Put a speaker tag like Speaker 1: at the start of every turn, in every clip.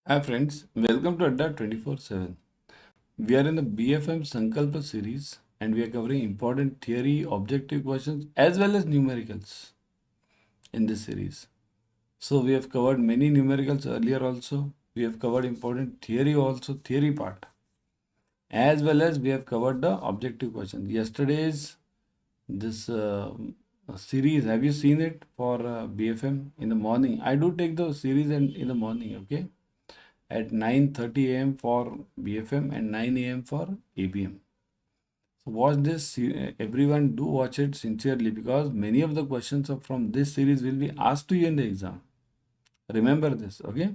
Speaker 1: Hi friends, welcome to Adda 24/7. We are in the BFM Sankalpa series and we are covering important theory, objective questions as well as numericals in this series. So we have covered many numericals earlier also. We have covered important theory also, theory part. As well as we have covered the objective questions. Yesterday's this series, have you seen it for BFM in the morning? I do take the series in the morning, okay? At 9:30 a.m. for BFM and 9 a.m. for ABM. So watch this, everyone do watch it sincerely because many of the questions from this series will be asked to you in the exam. Remember this, okay?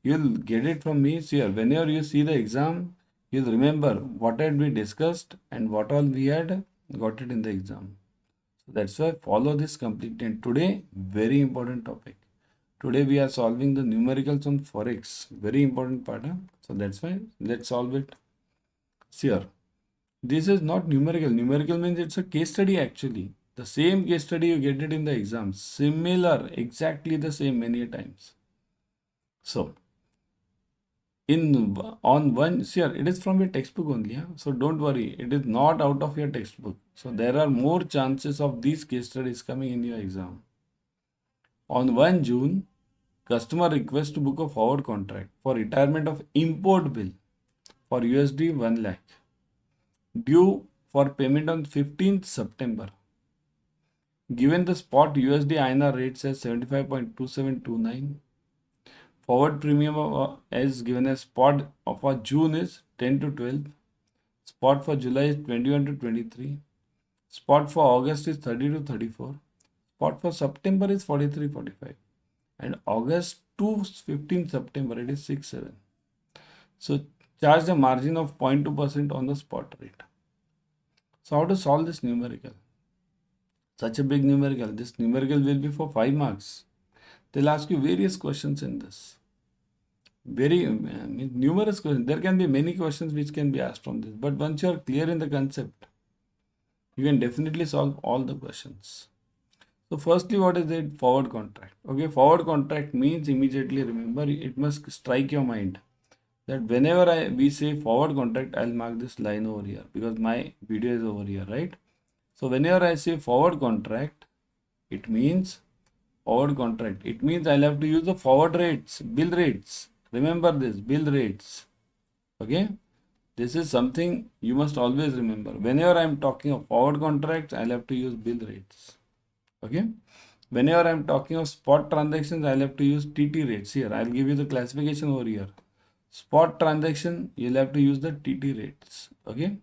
Speaker 1: You'll get it from me here. Whenever you see the exam, you'll remember what had we discussed and what all we had got it in the exam. So that's why follow this completely. And today, very important topic. Today we are solving the numericals on forex. Very important part. Huh? So that's why let's solve it. See here. This is not numerical. Numerical means it's a case study actually. The same case study you get it in the exam. Similar, exactly the same many times. So in on one here it is from your textbook only. Huh? So don't worry. It is not out of your textbook. So there are more chances of these case studies coming in your exam. On 1 June, customer requests to book a forward contract for retirement of import bill for USD 1 lakh due for payment on 15th September. Given the spot USD INR rates as 75.2729, forward premium as given as spot for June is 10 to 12, spot for July is 21 to 23, spot for August is 30 to 34, spot for September is 43.45. And August to 15 September it is 6.7. So charge the margin of 0.2% on the spot rate. So how to solve this numerical? Such a big numerical. This numerical will be for 5 marks. They'll ask you various questions in this. Very numerous questions. There can be many questions which can be asked from this. But once you are clear in the concept, you can definitely solve all the questions. So firstly, what is it? Forward contract. Okay, forward contract means immediately remember it must strike your mind that whenever we say forward contract, I'll mark this line over here because my video is over here, right? So whenever I say forward contract, it means forward contract. It means I'll have to use the forward rates, bill rates. Remember this, bill rates. Okay. This is something you must always remember. Whenever I'm talking of forward contracts, I'll have to use bill rates. Okay. Whenever I'm talking of spot transactions, I'll have to use TT rates here. I'll give you the classification over here. Spot transaction, you'll have to use the TT rates. Okay.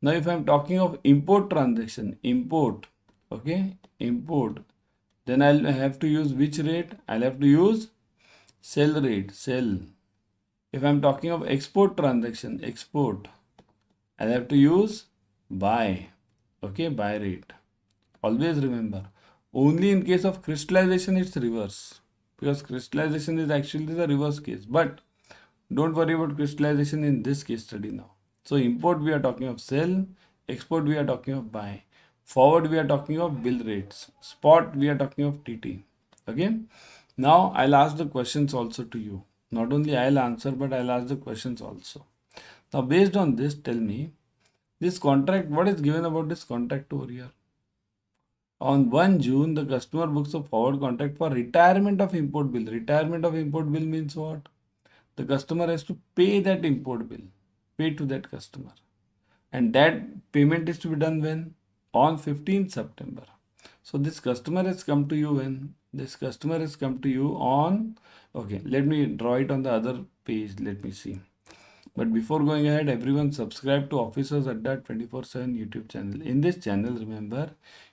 Speaker 1: Now, if I'm talking of import transaction, import, okay, import, then I'll have to use which rate? I'll have to use sell rate, sell. If I'm talking of export transaction, export, I'll have to use buy, okay, buy rate. Always remember, only in case of crystallization, it's reverse because crystallization is actually the reverse case. But don't worry about crystallization in this case study now. So import we are talking of sell, export we are talking of buy, forward we are talking of bill rates, spot we are talking of TT. Okay. Now I'll ask the questions also to you. Not only I'll answer, but I'll ask the questions also. Now based on this, tell me this contract, what is given about this contract over here? On 1 June, the customer books a forward contract for retirement of import bill. Retirement of import bill means what? The customer has to pay that import bill, pay to that customer. And that payment is to be done when? On 15th September. So this customer has come to you when? This customer has come to you on, okay, let me draw it on the other page. Let me see. But before going ahead, everyone subscribe to Officers Adda 24/7 YouTube channel. In this channel, remember,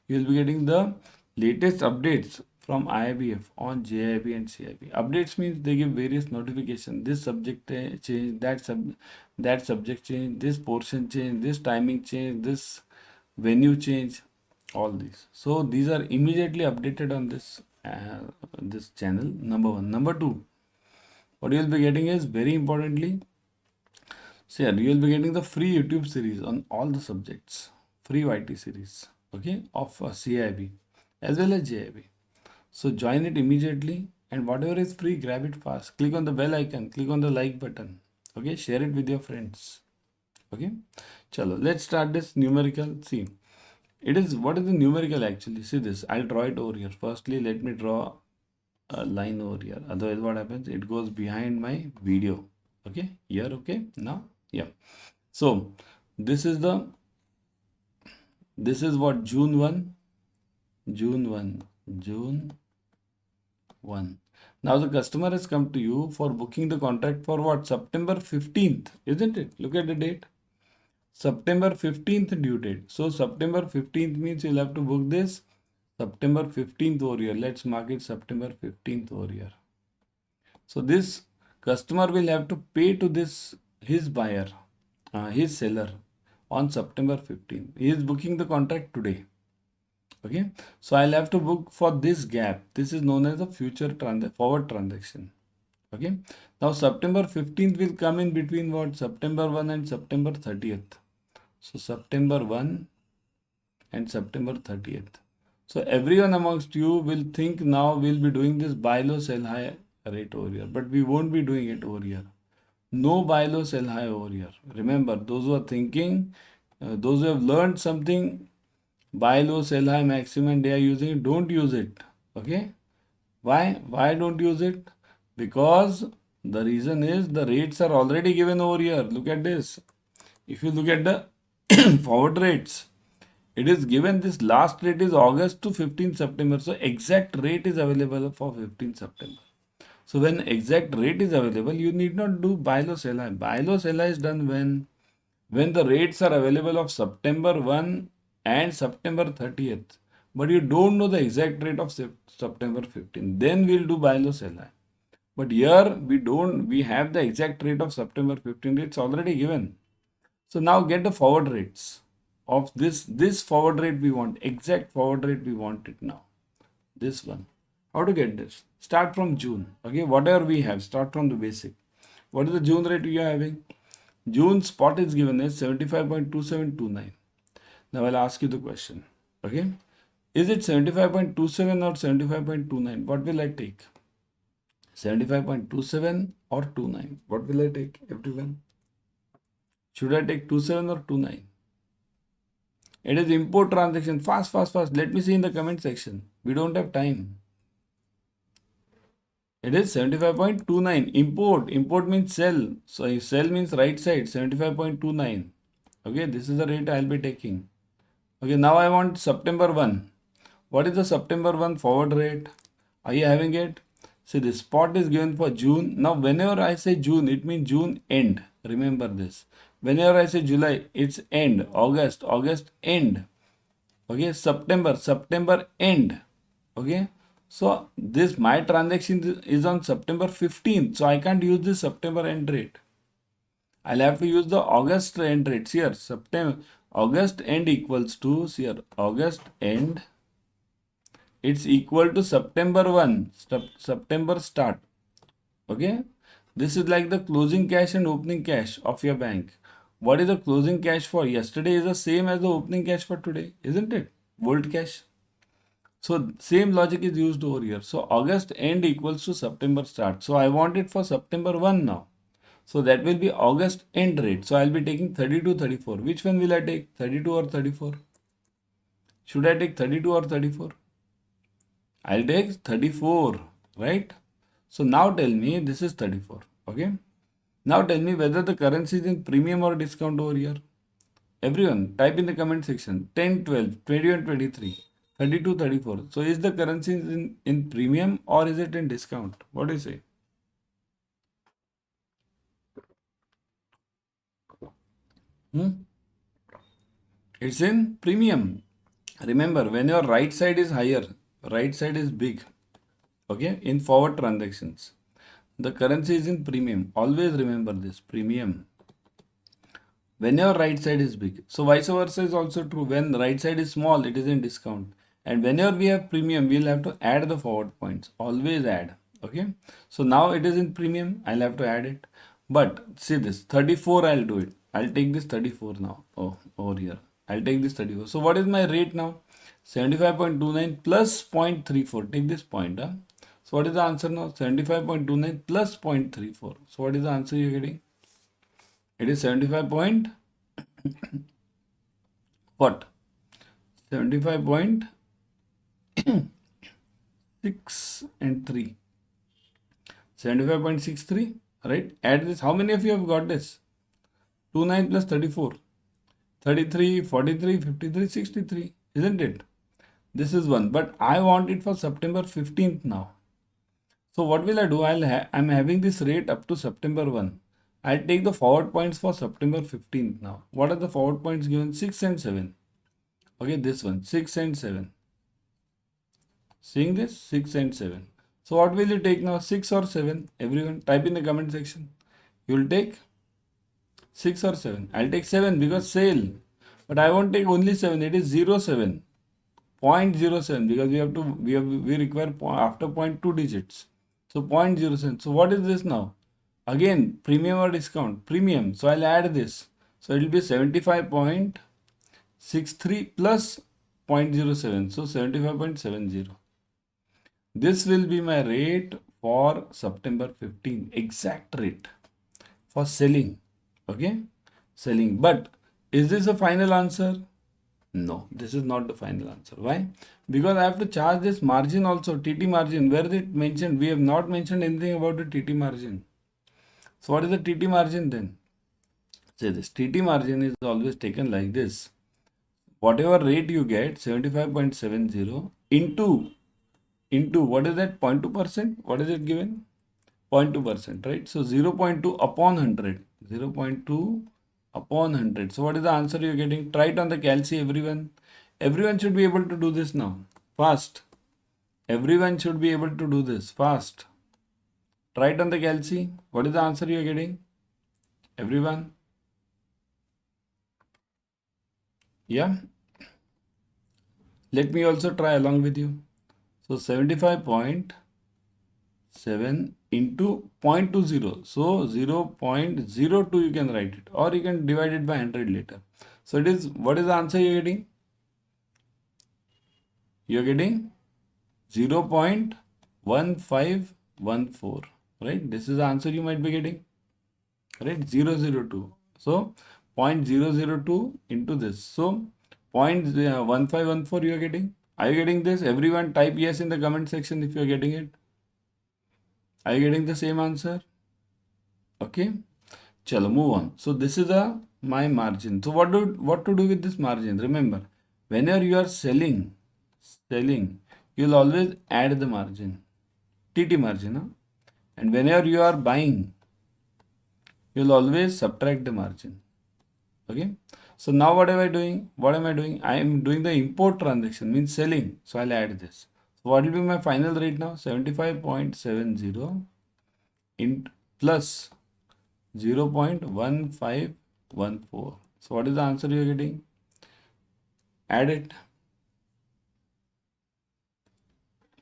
Speaker 1: you will be getting the latest updates from IIBF on JIB and CIB. Updates means they give various notifications. This subject change, that subject change, this portion change, this timing change, this venue change, all these. So these are immediately updated on this channel. Number one. Number two, what you will be getting is very importantly. So yeah, you will be getting the free YouTube series on all the subjects, free YT series, okay, of CAIB as well as JIB. So join it immediately and whatever is free, grab it fast. Click on the bell icon, click on the like button. Okay, share it with your friends. Okay, chalo, let's start this numerical. See, what is the numerical actually? See this, I'll draw it over here. Firstly, let me draw a line over here. Otherwise, what happens? It goes behind my video. Okay, here, okay, now, yeah. So, this is what June 1, June 1. Now the customer has come to you for booking the contract for what? September 15th, isn't it? Look at the date. September 15th due date. So September 15th means you'll have to book this September 15th over here. Let's mark it September 15th over here. So this customer will have to pay to his buyer, his seller on September 15th. He is booking the contract today. Okay, so I'll have to book for this gap. This is known as a forward transaction. Okay, now September 15th will come in between what? September 1 and September 30th. So September 1 and September 30th. So everyone amongst you will think now we'll be doing this buy low sell high rate over here, but we won't be doing it over here. No buy low sell high over here. Remember, those who are thinking, those who have learned something, buy low sell high maximum, they are using it, don't use it. Okay, why don't use it? Because the reason is the rates are already given over here. Look at this. If you look at the forward rates, it is given, this last rate is August to 15 September. So exact rate is available for 15 September. So when exact rate is available, you need not do buy low sell high. Buy low sell high is done when the rates are available of September 1 and September 30th, but you don't know the exact rate of September 15. Then we'll do buy low sell high. But here we have the exact rate of September 15. It's already given. So now get the forward rates of this forward rate we want, exact forward rate we want it now. This one. How to get this? Start from June. Okay, whatever we have, start from the basic. What is the June rate we are having? June spot is given as 75.2729. Now I'll ask you the question. Okay, is it 75.27 or 75.29? What will I take? 75.27 or 29? What will I take, everyone? Should I take 27 or 29? It is import transaction. Fast. Let me see in the comment section. We don't have time. It is 75.29. Import means sell. So sell means right side, 75.29. Okay, this is the rate I'll be taking. Okay, now I want September 1. What is the September 1 forward rate? Are you having it? See, the spot is given for June. Now, whenever I say June, it means June end. Remember this. Whenever I say July, it's end. August end. Okay, September end. Okay, so this my transaction is on September 15th. So I can't use the September end rate. I'll have to use the August end rates here. August end equals to here. August end. It's equal to September 1. September start. Okay. This is like the closing cash and opening cash of your bank. What is the closing cash for yesterday is the same as the opening cash for today, isn't it? Vault cash. So same logic is used over here. So August end equals to September start. So I want it for September 1 now. So that will be August end rate. So I'll be taking 32, 34. Which one will I take? 32 or 34? Should I take 32 or 34? I'll take 34, right? So now tell me this is 34. Okay. Now tell me whether the currency is in premium or discount over here. Everyone type in the comment section 10, 12, 21, 23, 32, 34. So is the currency in premium or is it in discount? What do you say? It's in premium. Remember, when your right side is higher, right side is big. Okay, in forward transactions, the currency is in premium. Always remember this, premium. When your right side is big. So vice versa is also true. When the right side is small, it is in discount. And whenever we have premium, we'll have to add the forward points. Always add. Okay. So now it is in premium. I'll have to add it. But see this, 34 I'll do it. I'll take this 34 now. Oh, over here. I'll take this 34. So what is my rate now? 75.29 plus 0.34. Take this point. So what is the answer now? 75.29 plus 0.34. So what is the answer you're getting? It is 75 point what? 75.6 and 3. 75.63, right? Add this. How many of you have got this? 29 plus 34. 33, 43, 53, 63. Isn't it? This is one. But I want it for September 15th now. So what will I do? I'm having this rate up to September 1. I'll take the forward points for September 15th now. What are the forward points given? 6 and 7. Okay, this one. 6 and 7. Seeing this? 6 and 7. So what will you take now? 6 or 7? Everyone type in the comment section. You will take 6 or 7. I'll take 7 because sale. But I won't take only 7. It is 07. 0.07 because we require after 0.2 digits. So 0.07. So what is this now? Again, premium or discount? Premium. So I'll add this. So it will be 75.63 plus 0.07. So 75.70. This will be my rate for September 15. Exact rate for selling. Okay. Selling. But is this a final answer? No, this is not the final answer. Why? Because I have to charge this margin also, TT margin. Where is it mentioned? We have not mentioned anything about the TT margin. So what is the TT margin then? Say this. TT margin is always taken like this. Whatever rate you get, 75.70 into what is that? 0.2%? What is it given? 0.2%, right? So 0.2 upon 100. 0.2 upon 100. So what is the answer you're getting? Try it on the calci, everyone. Everyone should be able to do this now. Fast. Everyone should be able to do this. Fast. Try it on the calci. What is the answer you're getting? Everyone. Yeah. Let me also try along with you. So 75.7 into 0.20. So 0.02 you can write it, or you can divide it by 100 later. So it is, what is the answer you're getting? You're getting 0.1514, right? This is the answer you might be getting, right? 002. So 0.002 into this. So 0.1514 you are getting. Are you getting this? Everyone type yes in the comment section if you are getting it. Are you getting the same answer? Okay. Chalo, move on. So this is my margin. So what to do with this margin? Remember, whenever you are selling, you'll always add the margin, TT margin. Huh? And whenever you are buying, you'll always subtract the margin. Okay. So now what am I doing? I am doing the import transaction, means selling. So I'll add this. So what will be my final rate now? 75.70 in plus 0.1514. So what is the answer you are getting? Add it.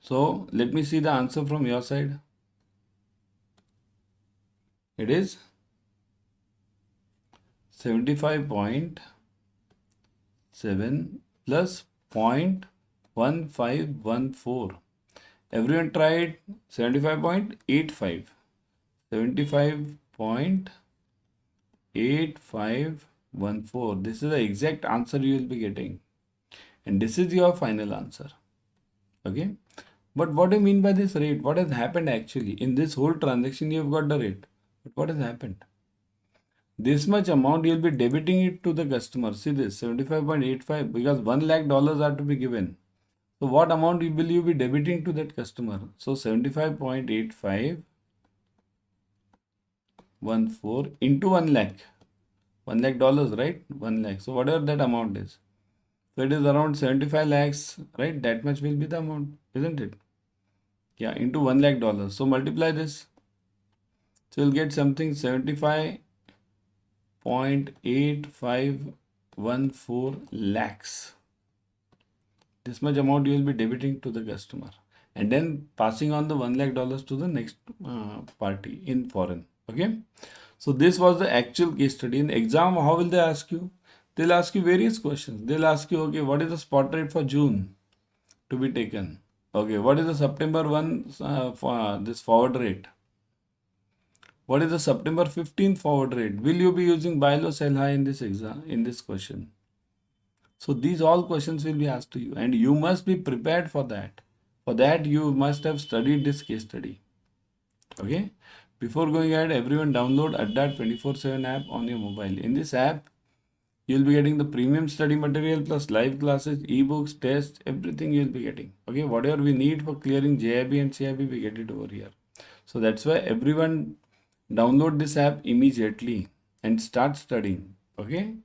Speaker 1: So let me see the answer from your side. It is 75.7 plus 0.1514. Everyone tried 75.85. 75.8514. This is the exact answer you will be getting. And this is your final answer. Okay. But what do you mean by this rate? What has happened actually? In this whole transaction, you have got the rate. But what has happened? This much amount you will be debiting it to the customer. See this, 75.85, because $1 lakh are to be given. So what amount will you be debiting to that customer? So 75.8514 into 1 lakh. $1 lakh, right? 1 lakh. So whatever that amount is. So it is around 75 lakhs, right? That much will be the amount, isn't it? Yeah, into $1 lakh. So multiply this. So you'll get something 75.8514 lakhs. This much amount you will be debiting to the customer and then passing on the $1 lakh to the next party in foreign. Okay. So this was the actual case study. In exam, how will they ask you? They'll ask you various questions. They'll ask you, okay, what is the spot rate for June to be taken? Okay, what is the September 1 this forward rate? What is the September 15th forward rate? Will you be using buy low sell high in this exam, in this question? So these all questions will be asked to you and you must be prepared for that. For that you must have studied this case study. Okay. Before going ahead, everyone download Adda 24/7 app on your mobile. In this app, you'll be getting the premium study material plus live classes, ebooks, tests, everything you'll be getting. Okay. Whatever we need for clearing JIB and CIB, we get it over here. So that's why everyone download this app immediately and start studying. Okay.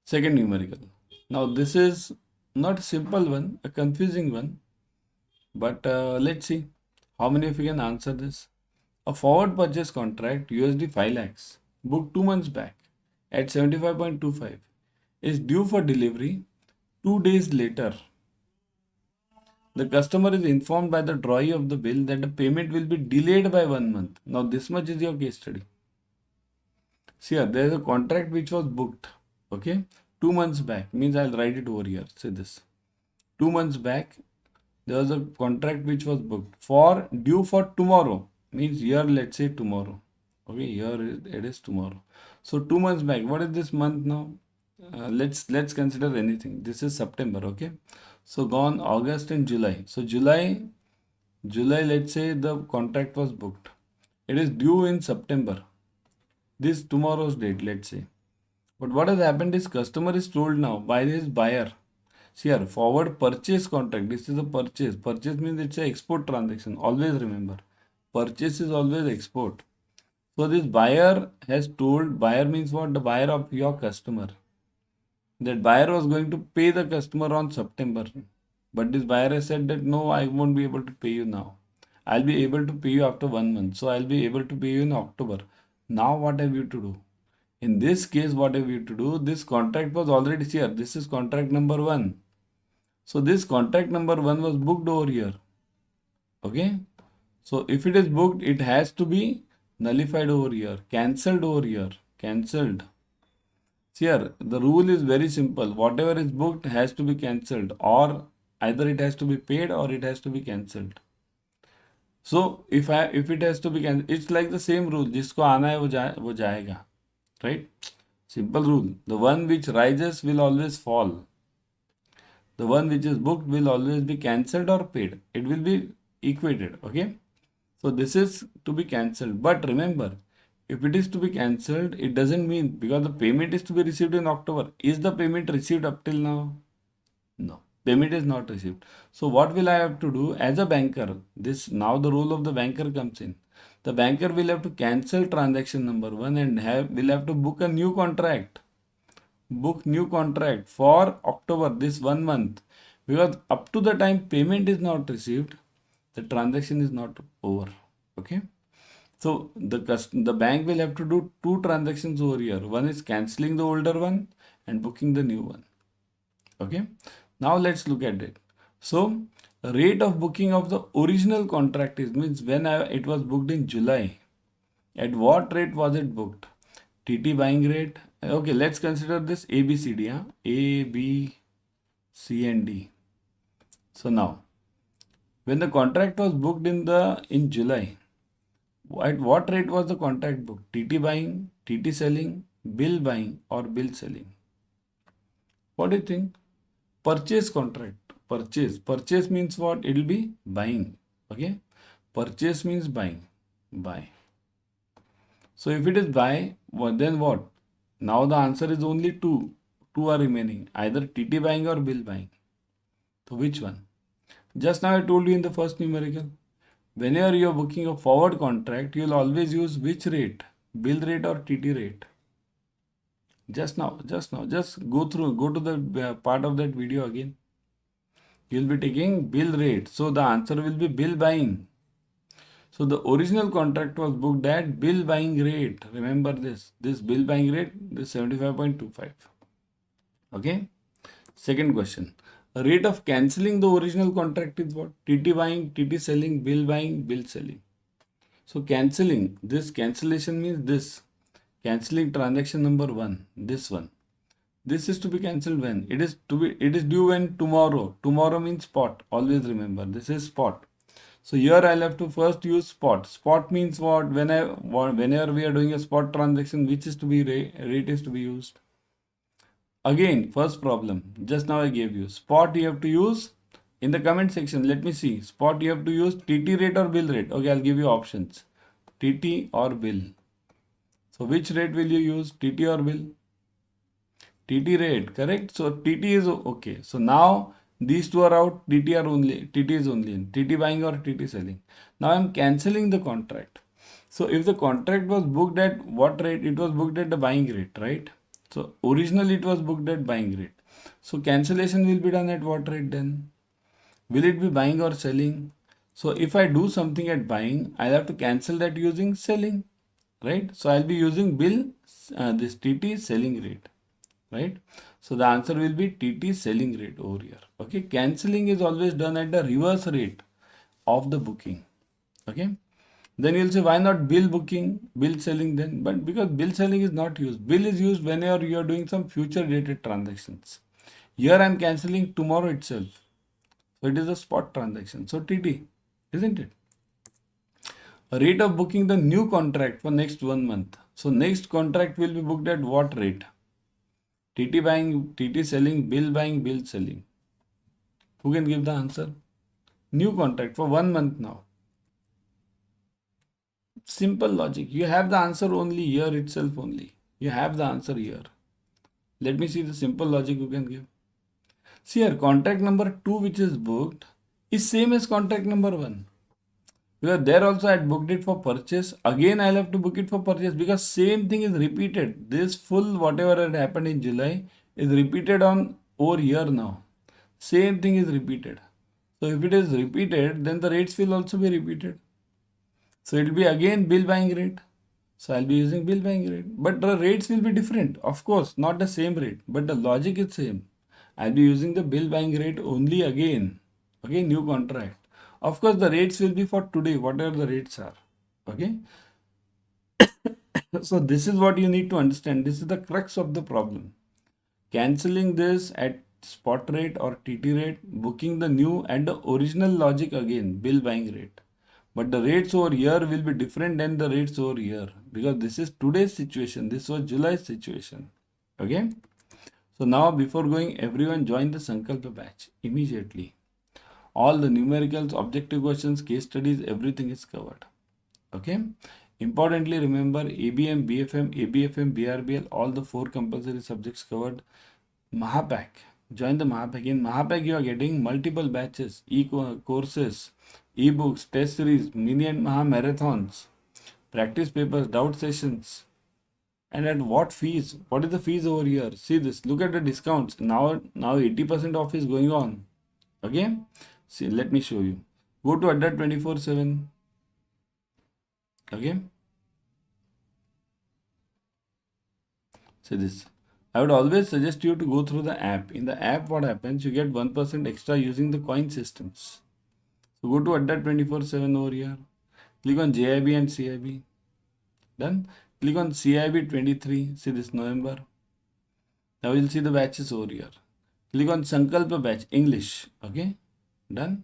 Speaker 1: Second numerical. Now this is not a simple one, a confusing one, but let's see how many of you can answer this. A forward purchase contract USD 5 lakhs booked 2 months back at 75.25 is due for delivery 2 days later. The customer is informed by the drawee of the bill that the payment will be delayed by 1 month. Now this much is your case study. See here, there is a contract which was booked. Okay, 2 months back means I'll write it over here. Say this. 2 months back, there was a contract which was booked for due for tomorrow. Means here, let's say tomorrow. Okay, here it is tomorrow. So 2 months back. What is this month now? Let's consider anything. This is September. Okay, so gone August and July. So July. Let's say the contract was booked. It is due in September. This tomorrow's date. Let's say. But what has happened is customer is told now by his buyer. See here, forward purchase contract. This is a purchase. Purchase means it's an export transaction. Always remember, purchase is always export. So this buyer has told, buyer means what? The buyer of your customer. That buyer was going to pay the customer on September. But this buyer has said that no, I won't be able to pay you now. I'll be able to pay you after 1 month. So I'll be able to pay you in October. Now what have you to do? In this case, what have you to do? This contract was already here. This is contract number 1. So this contract number 1 was booked over here. Okay. So if it is booked, it has to be nullified over here, cancelled over here, cancelled. See here, the rule is very simple. Whatever is booked has to be cancelled, or either it has to be paid or it has to be cancelled. So if it has to be cancelled, it's like the same rule. जिसको आना है वो जाएगा, right? Simple rule. The one which rises will always fall. The one which is booked will always be cancelled or paid. It will be equated. Okay. So this is to be cancelled. But remember, if it is to be cancelled, it doesn't mean because the payment is to be received in October. Is the payment received up till now? No. Payment is not received. So what will I have to do as a banker? This now the role of the banker comes in. The banker will have to cancel transaction number 1 and will have to book a new contract. Book new contract for October, this 1 month, because up to the time payment is not received, the transaction is not over. Okay, so the bank will have to do 2 transactions over here. One is cancelling the older one and booking the new one. Okay, now let's look at it. So rate of booking of the original contract is means when it was booked in July, at what rate was it booked? TT buying rate. Okay, let's consider this ABCD. A, B, C and D. So now, when the contract was booked in July, at what rate was the contract booked? TT buying, TT selling, bill buying or bill selling? What do you think? Purchase contract. Purchase means what? It will be buying. Okay. Purchase means buying. Buy. So if it is buy, then what? Now the answer is only 2. 2 are remaining. Either TT buying or bill buying. So which one? Just now I told you in the first numerical. Whenever you are booking a forward contract, you will always use which rate? Bill rate or TT rate? Just now. Just go to the part of that video again. You will be taking bill rate. So the answer will be bill buying. So the original contract was booked at bill buying rate. Remember this bill buying rate, this 75.25. Okay. Second question. Rate of cancelling the original contract is what? TT buying, TT selling, bill buying, bill selling. So cancelling, this cancellation means this. Cancelling transaction number 1, this one. This is to be cancelled when? It is due when? Tomorrow. Tomorrow means spot. Always remember, this is spot. So here I'll have to first use spot. Spot means what? Whenever we are doing a spot transaction, which is to be rate is to be used. Again, first problem. Just now I gave you. Spot you have to use in the comment section. Let me see. Spot you have to use TT rate or bill rate. Okay, I'll give you options. TT or bill. So which rate will you use? TT or bill? TT rate, correct? So TT is okay. So now these two are out. TT is only in. TT buying or TT selling. Now I'm cancelling the contract. So if the contract was booked at what rate? It was booked at the buying rate, right? So originally it was booked at buying rate. So cancellation will be done at what rate then? Will it be buying or selling? So if I do something at buying, I'll have to cancel that using selling, right? So I'll be using bill, this TT selling rate, right? So the answer will be TT selling rate over here. Okay, cancelling is always done at the reverse rate of the booking. Okay, then you'll say why not bill booking, bill selling then? But because bill selling is not used. Bill is used whenever you are doing some future dated transactions. Here I am cancelling tomorrow itself. So it is a spot transaction. So TT, isn't it? A rate of booking the new contract for next 1 month. So next contract will be booked at what rate? TT buying, TT selling, bill buying, bill selling. Who can give the answer? New contract for 1 month now. Simple logic. You have the answer only here itself only. You have the answer here. Let me see the simple logic you can give. See here, contract number 2 which is booked is same as contract number 1. Because there also I had booked it for purchase. Again I'll have to book it for purchase because same thing is repeated. This full whatever had happened in July is repeated on over here now. Same thing is repeated. So if it is repeated, then the rates will also be repeated. So it will be again bill buying rate. So I'll be using bill buying rate. But the rates will be different. Of course, not the same rate, but the logic is same. I'll be using the bill buying rate only again. Okay, new contract. Of course, the rates will be for today, whatever the rates are. Okay. So this is what you need to understand. This is the crux of the problem. Cancelling this at spot rate or TT rate, booking the new and the original logic again, bill buying rate. But the rates over here will be different than the rates over here because this is today's situation. This was July's situation. Okay. So now before going, everyone join the Sankalpa batch immediately. All the numericals, objective questions, case studies, everything is covered. Okay. Importantly, remember ABM, BFM, ABFM, BRBL, all the 4 compulsory subjects covered. Mahapack. Join the Mahapack. In Mahapack, you are getting multiple batches, courses, ebooks, test series, mini and Maha marathons, practice papers, doubt sessions. And at what fees? What is the fees over here? See this. Look at the discounts. Now 80% off is going on. Okay. See, let me show you. Go to Adda 24/7. Okay. See this. I would always suggest you to go through the app. In the app, what happens? You get 1% extra using the coin systems. So go to Adda 24/7 over here. Click on JIB and CIB. Done. Click on CAIIB 23. See this November. Now you'll see the batches over here. Click on Sankalpa batch English. Okay. Done.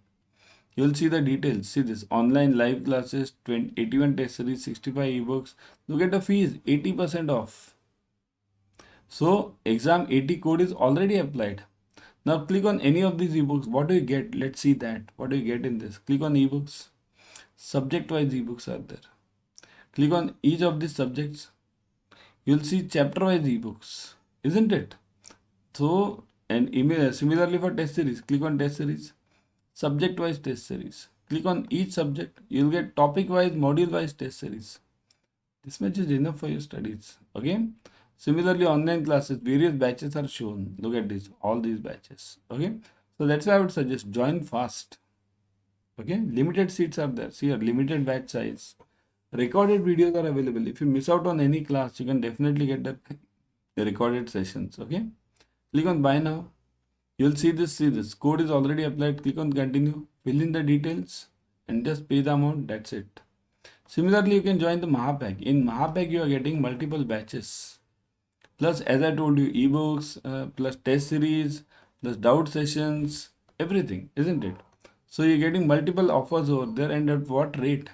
Speaker 1: You'll see the details. See this online live classes, 81 test series, 65 ebooks. Look at the fees, 80% off. So exam 80 code is already applied. Now click on any of these ebooks. What do you get? Let's see that. What do you get in this? Click on ebooks. Subject wise ebooks are there. Click on each of these subjects. You'll see chapter wise ebooks, isn't it? So, and similarly for test series, click on test series. Subject wise test series. Click on each subject. You'll get topic wise, module wise test series. This much is enough for your studies. Okay. Similarly, online classes, various batches are shown. Look at this, all these batches. Okay. So that's why I would suggest join fast. Okay. Limited seats are there. See here, limited batch size. Recorded videos are available. If you miss out on any class, you can definitely get the recorded sessions. Okay. Click on buy now. You'll see this code is already applied. Click on continue, fill in the details and just pay the amount. That's it. Similarly, you can join the Mahapack. In Mahapack, you are getting multiple batches. Plus, as I told you, ebooks, plus test series, plus doubt sessions, everything, isn't it? So you're getting multiple offers over there, and at what rate?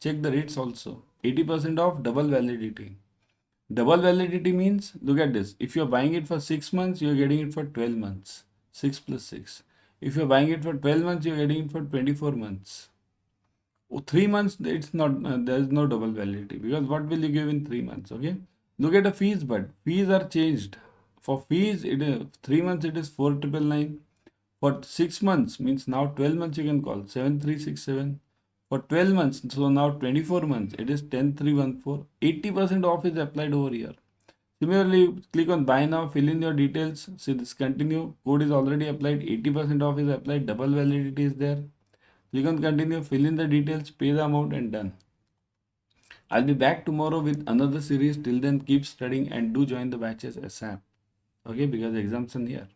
Speaker 1: Check the rates also. 80% off, double validity. Double validity means, look at this. If you're buying it for 6 months, you're getting it for 12 months. 6 plus 6. If you're buying it for 12 months, you're getting it for 24 months. 3 months, it's not, there's no double validity, because what will you give in 3 months? Okay. Look at the fees, but fees are changed. For fees, it is 3 months, it is 4,999. For 6 months, means now 12 months you can call 7,367. For 12 months, so now 24 months, it is 10,314. 80% off is applied over here. Similarly, click on buy now, fill in your details. See this continue. Code is already applied. 80% off is applied. Double validity is there. Click on continue, fill in the details, pay the amount, and done. I'll be back tomorrow with another series. Till then, keep studying and do join the batches ASAP. Okay, because exams are near.